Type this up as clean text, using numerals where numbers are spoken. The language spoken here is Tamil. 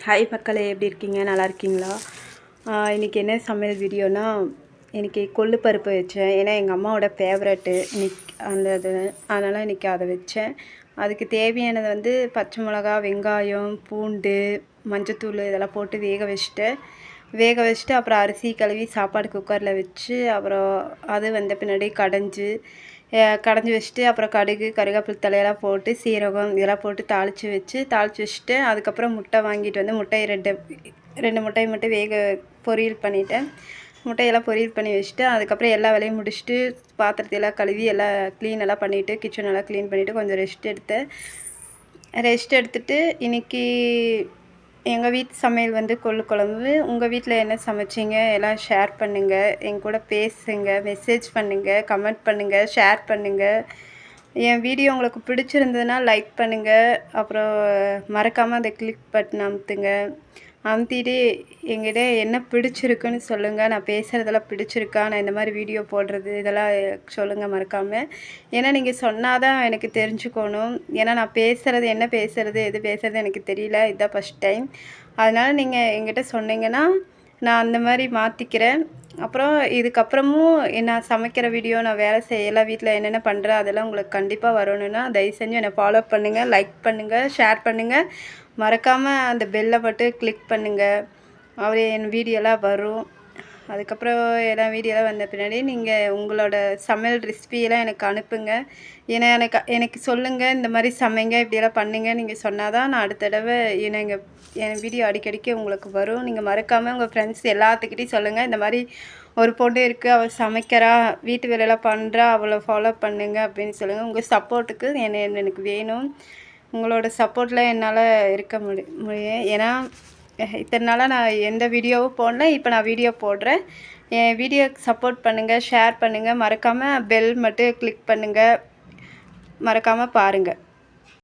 ஹாய் மக்களே, எப்படி இருக்கீங்க? நல்லா இருக்கீங்களா? இன்றைக்கி என்ன சமையல் வீடியோனா, இன்றைக்கி கொள்ளு பருப்பு வச்சேன். ஏன்னா எங்கள் அம்மாவோட ஃபேவரெட்டு அதனால் இன்றைக்கி அதை வச்சேன். அதுக்கு தேவையானது வந்து பச்சை மிளகா, வெங்காயம், பூண்டு, மஞ்சத்தூள் இதெல்லாம் போட்டு வேக வச்சுட்டு அப்புறம் அரிசி கழுவி சாப்பாடு குக்கரில் வச்சு அப்புறம் அது வந்த பின்னாடி கடைஞ்சி வச்சுட்டு அப்புறம் கடுகு, கருவேப்பிலை தலையெல்லாம் போட்டு சீரகம் இதெல்லாம் போட்டு தாளித்து வச்சுட்டு அதுக்கப்புறம் முட்டை வாங்கிட்டு வந்து முட்டையை ரெண்டு முட்டையை மட்டும் பொரியல் பண்ணிவிட்டேன். முட்டையெல்லாம் பொரியல் பண்ணி வச்சுட்டு அதுக்கப்புறம் எல்லா வேலையும் முடிச்சுட்டு பாத்திரத்தையெல்லாம் கழுவி எல்லாம் க்ளீனெல்லாம் பண்ணிவிட்டு கிச்சனெல்லாம் க்ளீன் பண்ணிவிட்டு கொஞ்சம் ரெஸ்ட் எடுத்துகிட்டு இன்றைக்கி எங்கள் வீட்டு சமையல் வந்து கொள்ளு குழம்பு. உங்கள் வீட்டில் என்ன சமைச்சிங்க எல்லாம் ஷேர் பண்ணுங்கள், என் கூட பேசுங்க, மெசேஜ் பண்ணுங்கள், கமெண்ட் பண்ணுங்கள், ஷேர் பண்ணுங்கள். என் வீடியோ உங்களுக்கு பிடிச்சிருந்ததுன்னா லைக் பண்ணுங்கள். அப்புறம் மறக்காமல் அந்த கிளிக் பட்டன் அமுத்திட்டு என்கிட்ட என்ன பிடிச்சிருக்குன்னு சொல்லுங்கள். நான் பேசுகிறதெல்லாம் பிடிச்சிருக்கா, நான் இந்த மாதிரி வீடியோ போடுறது இதெல்லாம் சொல்லுங்கள் மறக்காமல். ஏன்னா நீங்கள் சொன்னால் தான் எனக்கு தெரிஞ்சுக்கணும். ஏன்னா நான் என்ன பேசுகிறது எது பேசுகிறது எனக்கு தெரியல, இதுதான் ஃபஸ்ட் டைம். அதனால் நீங்கள் என்கிட்ட சொன்னீங்கன்னா நான் அந்த மாதிரி மாற்றிக்கிறேன். அப்புறம் இதுக்கப்புறமும் நான் சமைக்கிற வீடியோ, நான் வேலை செய்யலாம், வீட்டில் என்னென்ன பண்ணுறேன் அதெல்லாம் உங்களுக்கு கண்டிப்பாக வரணுன்னா தயவு செஞ்சு என்னை ஃபாலோ பண்ணுங்கள், லைக் பண்ணுங்கள், ஷேர் பண்ணுங்கள். மறக்காமல் அந்த பெல்லை மட்டும் கிளிக் பண்ணுங்கள். என் வீடியோலாம் வரும். அதுக்கப்புறம் எல்லாம் வீடியோலாம் வந்த பின்னாடி நீங்கள் உங்களோட சமையல் ரெசிபியெல்லாம் எனக்கு அனுப்புங்க. ஏன்னா எனக்கு சொல்லுங்கள், இந்த மாதிரி சமைங்க, இப்படியெல்லாம் பண்ணுங்க நீங்கள் சொன்னால் தான் நான் அடுத்த தடவை என் வீடியோ அடிக்கடிக்கு உங்களுக்கு வரும். நீங்கள் மறக்காமல் உங்கள் ஃப்ரெண்ட்ஸ் எல்லாத்துக்கிட்டையும் சொல்லுங்கள், இந்த மாதிரி ஒரு பொண்ணு இருக்குது, அவள் சமைக்கிறா, வீட்டு வேலையெல்லாம் பண்ணுறா, அவளை ஃபாலோ பண்ணுங்க அப்படின்னு சொல்லுங்கள். உங்கள் சப்போர்ட்டுக்கு எனக்கு வேணும். உங்களோட சப்போர்ட்டில் என்னால் இருக்க முடியும். ஏன்னா இத்தனை நாளாக நான் எந்த வீடியோவும் போடல, இப்போ நான் வீடியோ போடுறேன். என் வீடியோக்கு சப்போர்ட் பண்ணுங்கள், ஷேர் பண்ணுங்கள், மறக்காமல் பெல் மட்டும் கிளிக் பண்ணுங்கள், மறக்காமல் பாருங்கள்.